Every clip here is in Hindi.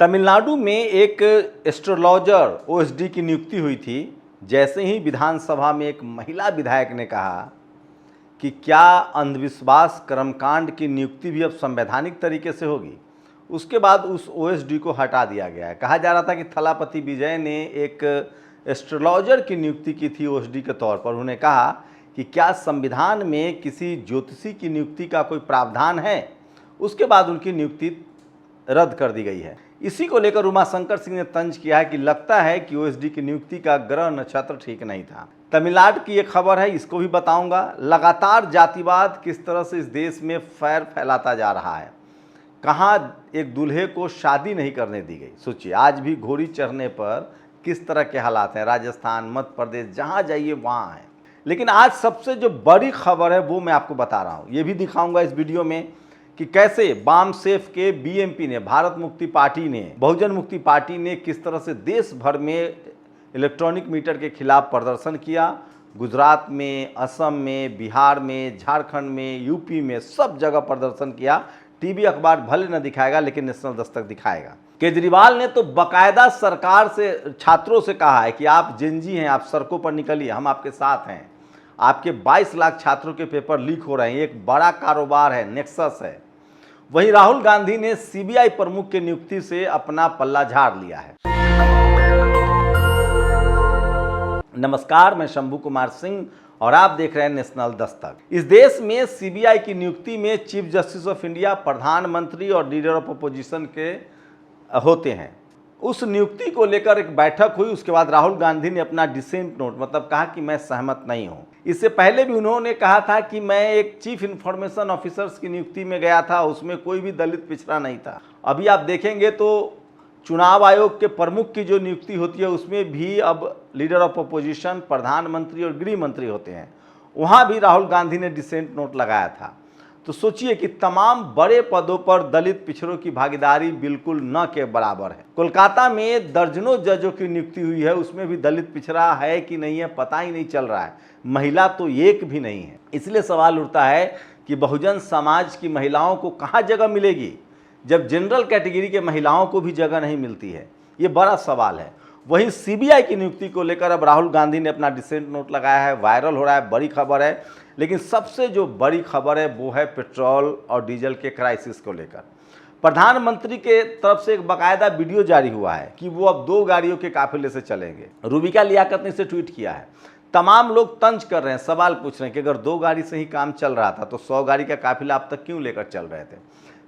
तमिलनाडु में एक एस्ट्रोलॉजर ओएसडी की नियुक्ति हुई थी। जैसे ही विधानसभा में एक महिला विधायक ने कहा कि क्या अंधविश्वास कर्मकांड की नियुक्ति भी अब संवैधानिक तरीके से होगी, उसके बाद उस ओएसडी को हटा दिया गया है। कहा जा रहा था कि थलापति विजय ने एक एस्ट्रोलॉजर की नियुक्ति की थी ओएसडी के तौर पर। उन्होंने कहा कि क्या संविधान में किसी ज्योतिषी की नियुक्ति का कोई प्रावधान है। उसके बाद उनकी नियुक्ति रद्द कर दी गई है। इसी को लेकर उमाशंकर सिंह ने तंज किया है कि लगता है कि ओएसडी की नियुक्ति का ग्रह नक्षत्र ठीक नहीं था। तमिलनाडु की एक खबर है, इसको भी बताऊंगा। लगातार जातिवाद किस तरह से इस देश में फैलाता जा रहा है। कहाँ एक दूल्हे को शादी नहीं करने दी गई। सोचिए, आज भी घोड़ी चढ़ने पर किस तरह के हालात हैं। राजस्थान, मध्य प्रदेश, जहाँ जाइए वहाँ है। लेकिन आज सबसे जो बड़ी खबर है वो मैं आपको बता रहा हूँ। ये भी दिखाऊंगा इस वीडियो में कि कैसे बामसेफ के बीएमपी ने, भारत मुक्ति पार्टी ने, बहुजन मुक्ति पार्टी ने किस तरह से देश भर में इलेक्ट्रॉनिक मीटर के खिलाफ प्रदर्शन किया। गुजरात में, असम में, बिहार में, झारखंड में, यूपी में, सब जगह प्रदर्शन किया। टीवी अखबार भले न दिखाएगा लेकिन नेशनल दस्तक दिखाएगा। केजरीवाल ने तो बाकायदा सरकार से, छात्रों से कहा है कि आप जेनजी हैं, आप सड़कों पर निकलिए, हम आपके साथ हैं। आपके 22 लाख छात्रों के पेपर लीक हो रहे हैं, एक बड़ा कारोबार है, नेक्सस है। वहीं राहुल गांधी ने सीबीआई प्रमुख की नियुक्ति से अपना पल्ला झाड़ लिया है। नमस्कार, मैं शंभू कुमार सिंह और आप देख रहे हैं नेशनल दस्तक। इस देश में सीबीआई की नियुक्ति में चीफ जस्टिस ऑफ इंडिया, प्रधानमंत्री और लीडर ऑफ अपोजिशन के होते हैं। उस नियुक्ति को लेकर एक बैठक हुई। उसके बाद राहुल गांधी ने अपना डिसेंट नोट, मतलब कहा कि मैं सहमत नहीं हूं। इससे पहले भी उन्होंने कहा था कि मैं एक चीफ इंफॉर्मेशन ऑफिसर्स की नियुक्ति में गया था, उसमें कोई भी दलित पिछड़ा नहीं था। अभी आप देखेंगे तो चुनाव आयोग के प्रमुख की जो नियुक्ति होती है उसमें भी अब लीडर ऑफ अपोजिशन, प्रधानमंत्री और गृह मंत्री होते हैं। वहाँ भी राहुल गांधी ने डिसेंट नोट लगाया था। तो सोचिए कि तमाम बड़े पदों पर दलित पिछड़ों की भागीदारी बिल्कुल न के बराबर है। कोलकाता में दर्जनों जजों की नियुक्ति हुई है, उसमें भी दलित पिछड़ा है कि नहीं है पता ही नहीं चल रहा है। महिला तो एक भी नहीं है। इसलिए सवाल उठता है कि बहुजन समाज की महिलाओं को कहाँ जगह मिलेगी जब जनरल कैटेगरी के महिलाओं को भी जगह नहीं मिलती है। ये बड़ा सवाल है। वहीं सीबीआई की नियुक्ति को लेकर अब राहुल गांधी ने अपना डिसेंट नोट लगाया है, वायरल हो रहा है, बड़ी खबर है। लेकिन सबसे जो बड़ी खबर है वो है पेट्रोल और डीजल के क्राइसिस को लेकर। प्रधानमंत्री के तरफ से एक बाकायदा वीडियो जारी हुआ है कि वो अब 2 गाड़ियों के काफिले से चलेंगे। रूबिका लियाकत ने इसे ट्वीट किया है। तमाम लोग तंज कर रहे हैं, सवाल पूछ रहे हैं कि अगर 2 गाड़ी से ही काम चल रहा था तो 100 गाड़ी का काफिला अब तक क्यों लेकर चल रहे थे।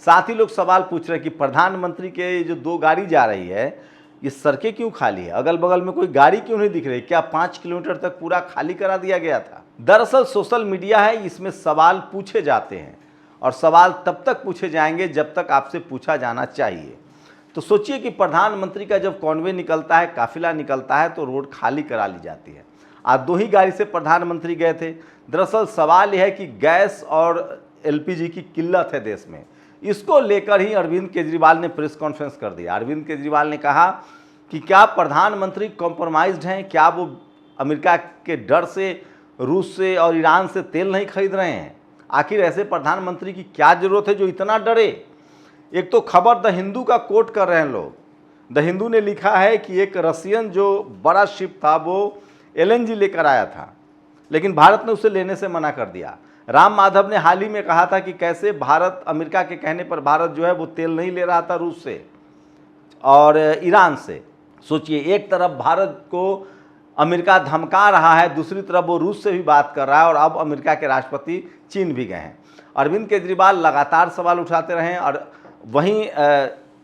साथ ही लोग सवाल पूछ रहे हैं कि प्रधानमंत्री के जो 2 गाड़ी जा रही है ये सड़कें क्यों खाली है, अगल बगल में कोई गाड़ी क्यों नहीं दिख रही, क्या 5 किलोमीटर तक पूरा खाली करा दिया गया था। दरअसल सोशल मीडिया है, इसमें सवाल पूछे जाते हैं और सवाल तब तक पूछे जाएंगे जब तक आपसे पूछा जाना चाहिए। तो सोचिए कि प्रधानमंत्री का जब कॉन्वे निकलता है, काफिला निकलता है तो रोड खाली करा ली जाती है। आज 2 ही गाड़ी से प्रधानमंत्री गए थे। दरअसल सवाल यह है कि गैस और एलपीजी की किल्लत है देश में। इसको लेकर ही अरविंद केजरीवाल ने प्रेस कॉन्फ्रेंस कर दिया। अरविंद केजरीवाल ने कहा कि क्या प्रधानमंत्री कॉम्प्रोमाइज्ड हैं, क्या वो अमेरिका के डर से, रूस से और ईरान से तेल नहीं खरीद रहे हैं। आखिर ऐसे प्रधानमंत्री की क्या जरूरत है जो इतना डरे। एक तो खबर द हिंदू का कोट कर रहे हैं लोग। द हिंदू ने लिखा है कि एक रशियन जो बड़ा शिप था वो एलएनजी लेकर आया था, लेकिन भारत ने उसे लेने से मना कर दिया। राम माधव ने हाल ही में कहा था कि कैसे भारत, अमेरिका के कहने पर भारत जो है वो तेल नहीं ले रहा था रूस से और ईरान से। सोचिए, एक तरफ भारत को अमेरिका धमका रहा है, दूसरी तरफ वो रूस से भी बात कर रहा है और अब अमेरिका के राष्ट्रपति चीन भी गए हैं। अरविंद केजरीवाल लगातार सवाल उठाते रहे और वहीं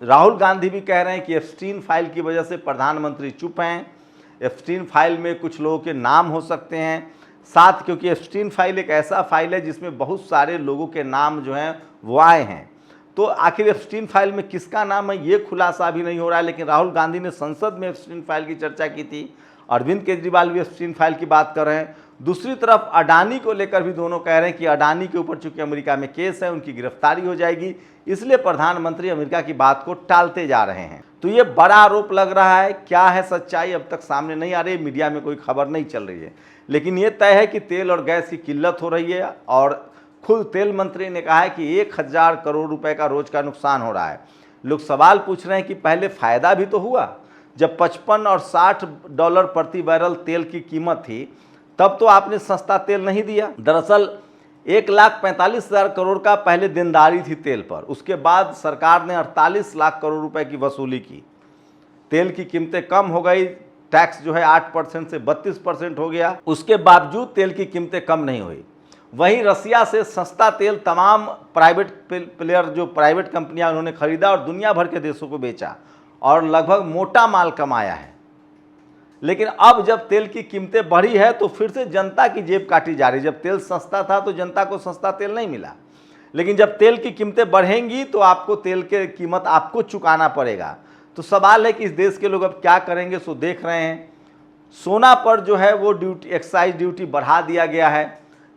राहुल गांधी भी कह रहे हैं कि एप्स्टीन फाइल की वजह से प्रधानमंत्री चुप हैं। एप्स्टीन फाइल में कुछ लोगों के नाम हो सकते हैं साथ, क्योंकि एप्स्टीन फाइल एक ऐसा फाइल है जिसमें बहुत सारे लोगों के नाम जो हैं वो आए हैं। तो आखिर एप्स्टीन फाइल में किसका नाम है ये खुलासा भी नहीं हो रहा है। लेकिन राहुल गांधी ने संसद में एप्स्टीन फाइल की चर्चा की थी। अरविंद केजरीवाल भी एप्स्टीन फाइल की बात कर रहे हैं। दूसरी तरफ अडानी को लेकर भी दोनों कह रहे हैं कि अडानी के ऊपर चूंकि अमेरिका में केस है, उनकी गिरफ्तारी हो जाएगी, इसलिए प्रधानमंत्री अमेरिका की बात को टालते जा रहे हैं। तो ये बड़ा आरोप लग रहा है। क्या है सच्चाई अब तक सामने नहीं आ रही, मीडिया में कोई खबर नहीं चल रही है। लेकिन ये तय है कि तेल और गैस की किल्लत हो रही है और खुद तेल मंत्री ने कहा है कि 1000 करोड़ रुपए का रोज का नुकसान हो रहा है। लोग सवाल पूछ रहे हैं कि पहले फ़ायदा भी तो हुआ। जब 55 और $60 प्रति बैरल तेल की कीमत थी तब तो आपने सस्ता तेल नहीं दिया। दरअसल 1,45,000 करोड़ का पहले देनदारी थी तेल पर, उसके बाद सरकार ने 48 लाख करोड़ रुपए की वसूली की। तेल की कीमतें कम हो गई, टैक्स जो है 8% से 32% हो गया, उसके बावजूद तेल की कीमतें कम नहीं हुई। वहीं रसिया से सस्ता तेल तमाम प्राइवेट प्लेयर, जो प्राइवेट कंपनियां, उन्होंने खरीदा और दुनिया भर के देशों को बेचा और लगभग मोटा माल कमाया है। लेकिन अब जब तेल की कीमतें बढ़ी है तो फिर से जनता की जेब काटी जा रही। जब तेल सस्ता था तो जनता को सस्ता तेल नहीं मिला, लेकिन जब तेल की कीमतें बढ़ेंगी तो आपको तेल की कीमत आपको चुकाना पड़ेगा। तो सवाल है कि इस देश के लोग अब क्या करेंगे। सो देख रहे हैं सोना पर जो है वो ड्यूटी, एक्साइज ड्यूटी बढ़ा दिया गया है।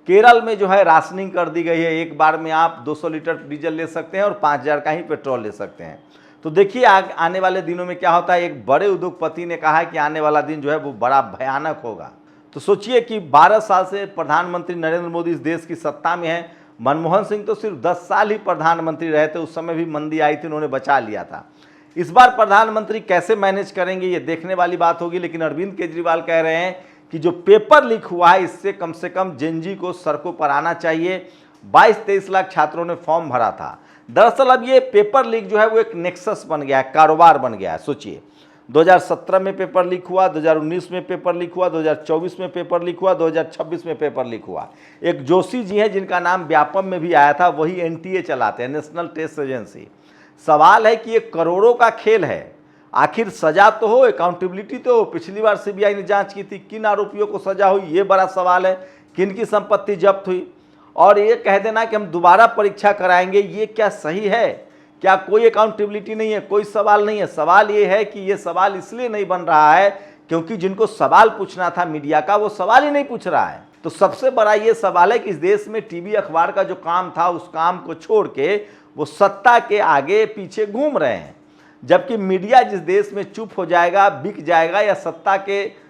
केरल में जो है राशनिंग कर दी गई है, एक बार में आप 200 लीटर डीजल ले सकते हैं और 5,000 का ही पेट्रोल ले सकते हैं। तो देखिए आने वाले दिनों में क्या होता है। एक बड़े उद्योगपति ने कहा है कि आने वाला दिन जो है वो बड़ा भयानक होगा। तो सोचिए कि 12 साल से प्रधानमंत्री नरेंद्र मोदी इस देश की सत्ता में है। मनमोहन सिंह तो सिर्फ 10 साल ही प्रधानमंत्री रहे थे, उस समय भी मंदी आई थी, उन्होंने बचा लिया था। इस बार प्रधानमंत्री कैसे मैनेज करेंगे ये देखने वाली बात होगी। लेकिन अरविंद केजरीवाल कह रहे हैं कि जो पेपर लीक हुआ है इससे कम से कम जेनजी को सड़कों पर आना चाहिए। 22-23 लाख छात्रों ने फॉर्म भरा था। दरअसल अब ये पेपर लीक जो है वो एक नेक्सस बन गया है, कारोबार बन गया है। सोचिए 2017 में पेपर लीक हुआ, 2019 में पेपर लीक हुआ, 2024 में पेपर लीक हुआ, 2026 में पेपर लीक हुआ। एक जोशी जी हैं जिनका नाम व्यापम में भी आया था, वही एनटीए चलाते हैं, नेशनल टेस्ट एजेंसी। सवाल है कि ये करोड़ों का खेल है, आखिर सजा तो हो, अकाउंटेबिलिटी तो हो। पिछली बार सीबीआई ने जांच की थी, किन आरोपियों को सजा हुई ये बड़ा सवाल है, किन की संपत्ति जब्त हुई। और ये कह देना कि हम दोबारा परीक्षा कराएंगे, ये क्या सही है? क्या कोई अकाउंटेबिलिटी नहीं है? कोई सवाल नहीं है। सवाल ये है कि ये सवाल इसलिए नहीं बन रहा है क्योंकि जिनको सवाल पूछना था मीडिया का वो सवाल ही नहीं पूछ रहा है। तो सबसे बड़ा ये सवाल है कि इस देश में टीवी अखबार का जो काम था उस काम को छोड़ के वो सत्ता के आगे पीछे घूम रहे हैं। जबकि मीडिया जिस देश में चुप हो जाएगा, बिक जाएगा या सत्ता के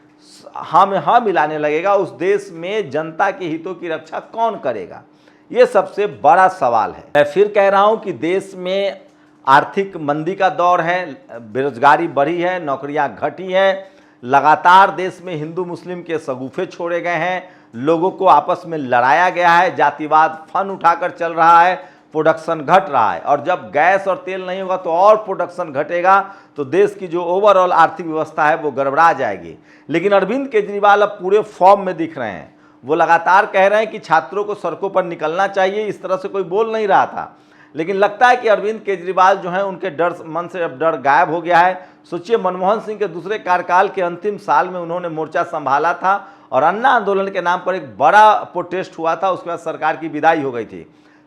हाँ में हाँ मिलाने लगेगा, उस देश में जनता के हितों की रक्षा कौन करेगा? ये सबसे बड़ा सवाल है। मैं फिर कह रहा हूं कि देश में आर्थिक मंदी का दौर है, बेरोजगारी बढ़ी है, नौकरियां घटी हैं, लगातार देश में हिंदू मुस्लिम के शगुफे छोड़े गए हैं, लोगों को आपस में लड़ाया गया है, जातिवाद फन उठाकर चल रहा है, प्रोडक्शन घट रहा है। और जब गैस और तेल नहीं होगा तो और प्रोडक्शन घटेगा, तो देश की जो ओवरऑल आर्थिक व्यवस्था है वो गड़बड़ा जाएगी। लेकिन अरविंद केजरीवाल अब पूरे फॉर्म में दिख रहे हैं। वो लगातार कह रहे हैं कि छात्रों को सड़कों पर निकलना चाहिए, इस तरह से कोई बोल नहीं रहा था। लेकिन लगता है कि अरविंद केजरीवाल जो है उनके डर मन से अब डर गायब हो गया है। सोचिए मनमोहन सिंह के दूसरे कार्यकाल के अंतिम साल में उन्होंने मोर्चा संभाला था और अन्ना आंदोलन के नाम पर एक बड़ा प्रोटेस्ट हुआ था, उसके बाद सरकार की विदाई हो गई थी।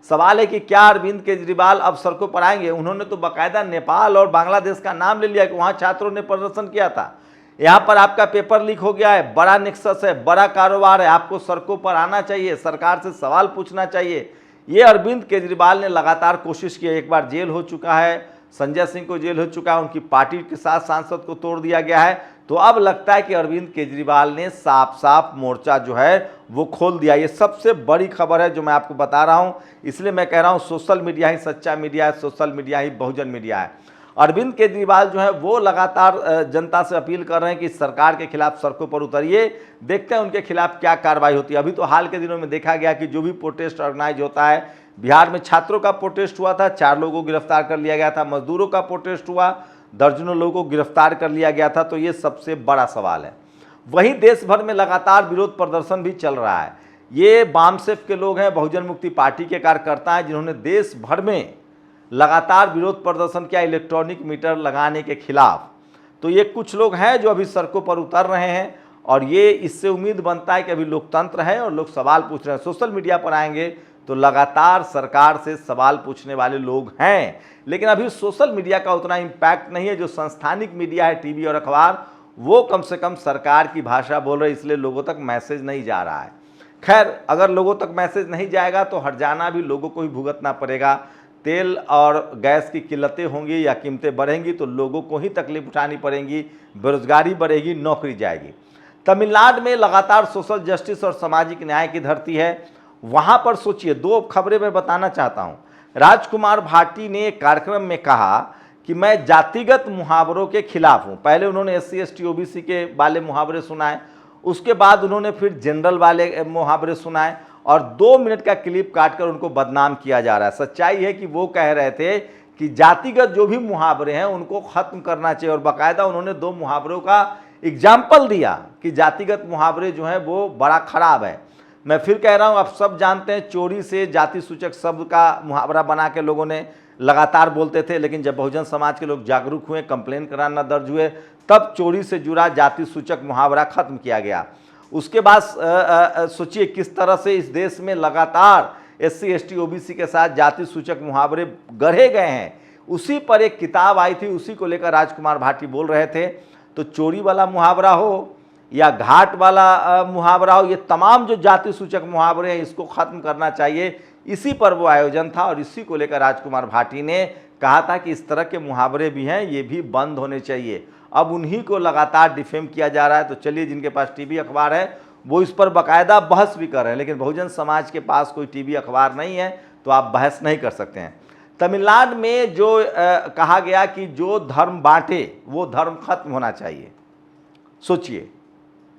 सवाल है कि क्या अरविंद केजरीवाल अब सड़कों पर आएंगे? उन्होंने तो बाकायदा नेपाल और बांग्लादेश का नाम ले लिया कि वहाँ छात्रों ने प्रदर्शन किया था। यहाँ पर आपका पेपर लीक हो गया है, बड़ा नेक्सस है, बड़ा कारोबार है, आपको सड़कों पर आना चाहिए, सरकार से सवाल पूछना चाहिए। ये अरविंद केजरीवाल ने लगातार कोशिश की। एक बार जेल हो चुका है, संजय सिंह को जेल हो चुका है, उनकी पार्टी के साथ सांसद को तोड़ दिया गया है। तो अब लगता है कि अरविंद केजरीवाल ने साफ साफ मोर्चा जो है वो खोल दिया। ये सबसे बड़ी खबर है जो मैं आपको बता रहा हूँ, इसलिए मैं कह रहा हूँ सोशल मीडिया ही सच्चा मीडिया है, सोशल मीडिया ही बहुजन मीडिया है। अरविंद केजरीवाल जो है वो लगातार जनता से अपील कर रहे हैं कि सरकार के खिलाफ सड़कों पर उतरिए, देखते हैं उनके खिलाफ क्या कार्रवाई होती है। अभी तो हाल के दिनों में देखा गया कि जो भी प्रोटेस्ट ऑर्गेनाइज होता है, बिहार में छात्रों का प्रोटेस्ट हुआ था, 4 लोगों को गिरफ्तार कर लिया गया था, मजदूरों का प्रोटेस्ट हुआ, दर्जनों लोगों को गिरफ्तार कर लिया गया था। तो ये सबसे बड़ा सवाल है। वहीं देश भर में लगातार विरोध प्रदर्शन भी चल रहा है। ये बामसेफ के लोग हैं, बहुजन मुक्ति पार्टी के कार्यकर्ता हैं, जिन्होंने देश भर में लगातार विरोध प्रदर्शन किया इलेक्ट्रॉनिक मीटर लगाने के खिलाफ। तो ये कुछ लोग हैं जो अभी सड़कों पर उतर रहे हैं और ये इससे उम्मीद बनता है कि अभी लोकतंत्र है और लोग सवाल पूछ रहे हैं। सोशल मीडिया पर आएंगे तो लगातार सरकार से सवाल पूछने वाले लोग हैं, लेकिन अभी सोशल मीडिया का उतना इम्पैक्ट नहीं है। जो संस्थानिक मीडिया है, टीवी और अखबार, वो कम से कम सरकार की भाषा बोल रहे, इसलिए लोगों तक मैसेज नहीं जा रहा है। खैर, अगर लोगों तक मैसेज नहीं जाएगा तो हर्जाना भी लोगों को ही भुगतना पड़ेगा। तेल और गैस की किल्लतें होंगी या कीमतें बढ़ेंगी तो लोगों को ही तकलीफ उठानी पड़ेंगी, बेरोजगारी बढ़ेगी, नौकरी जाएगी। तमिलनाडु में लगातार सोशल जस्टिस और सामाजिक न्याय की धरती है। वहाँ पर सोचिए, 2 खबरें मैं बताना चाहता हूँ। राजकुमार भाटी ने एक कार्यक्रम में कहा कि मैं जातिगत मुहावरों के खिलाफ हूं। पहले उन्होंने SC ST OBC के वाले मुहावरे सुनाए, उसके बाद उन्होंने फिर जनरल वाले मुहावरे सुनाए और 2 मिनट का क्लिप काटकर उनको बदनाम किया जा रहा है। सच्चाई है कि वो कह रहे थे कि जातिगत जो भी मुहावरे हैं उनको खत्म करना चाहिए, और बाकायदा उन्होंने 2 मुहावरों का एग्जाम्पल दिया कि जातिगत मुहावरे जो हैं वो बड़ा खराब है। मैं फिर कह रहा हूं, आप सब जानते हैं चोरी से जाति सूचक शब्द का मुहावरा बना के लोगों ने लगातार बोलते थे, लेकिन जब बहुजन समाज के लोग जागरूक हुए, कंप्लेन कराना दर्ज हुए, तब चोरी से जुड़ा जाति सूचक मुहावरा खत्म किया गया। उसके बाद सोचिए किस तरह से इस देश में लगातार SC ST OBC के साथ जाति सूचक मुहावरे गढ़े गए हैं। उसी पर एक किताब आई थी, उसी को लेकर राजकुमार भाटी बोल रहे थे। तो चोरी वाला मुहावरा हो या घाट वाला मुहावरा हो, ये तमाम जो जाति सूचक मुहावरे हैं इसको खत्म करना चाहिए। इसी पर वो आयोजन था और इसी को लेकर राजकुमार भाटी ने कहा था कि इस तरह के मुहावरे भी हैं, ये भी बंद होने चाहिए। अब उन्हीं को लगातार डिफेम किया जा रहा है। तो चलिए, जिनके पास टीवी अखबार है वो इस पर बाकायदा बहस भी कर रहे हैं, लेकिन बहुजन समाज के पास कोई टीवी अखबार नहीं है तो आप बहस नहीं कर सकते हैं। तमिलनाडु में जो कहा गया कि जो धर्म बांटे वो धर्म खत्म होना चाहिए, सोचिए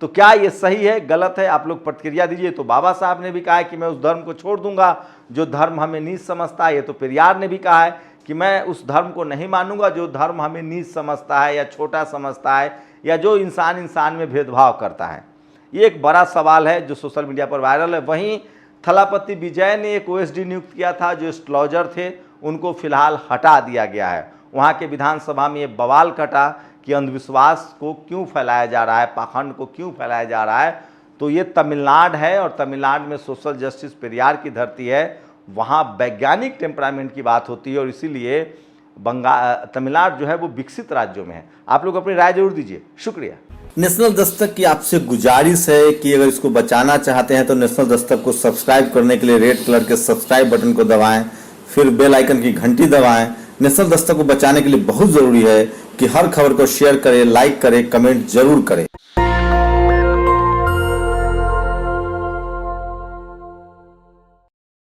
तो क्या ये सही है गलत है? आप लोग प्रतिक्रिया दीजिए। तो बाबा साहब ने भी कहा है कि मैं उस धर्म को छोड़ दूंगा जो धर्म हमें नीच समझता है। ये तो पेरियार ने भी कहा है कि मैं उस धर्म को नहीं मानूंगा जो धर्म हमें नीच समझता है या छोटा समझता है या जो इंसान इंसान में भेदभाव करता है। ये एक बड़ा सवाल है जो सोशल मीडिया पर वायरल है। वहीं थलापति विजय ने एक OSD नियुक्त किया था, जो एस्ट्रोलॉजर थे, उनको फिलहाल हटा दिया गया है। वहाँ के विधानसभा में ये बवाल कटा कि अंधविश्वास को क्यों फैलाया जा रहा है, पाखंड को क्यों फैलाया जा रहा है। तो ये तमिलनाडु है और तमिलनाडु में सोशल जस्टिस पेरियार की धरती है, वहाँ वैज्ञानिक टेम्परामेंट की बात होती है और इसीलिए तमिलनाडु जो है वो विकसित राज्यों में है। आप लोग अपनी राय जरूर दीजिए। शुक्रिया। नेशनल दस्तक की आपसे गुजारिश है कि अगर इसको बचाना चाहते हैं तो नेशनल दस्तक को सब्सक्राइब करने के लिए रेड कलर के सब्सक्राइब बटन को दबाएं, फिर बेल आइकन की घंटी दबाएं। नेशनल दस्तक को बचाने के लिए बहुत जरूरी है कि हर खबर को शेयर करें, लाइक करें, कमेंट जरूर करें।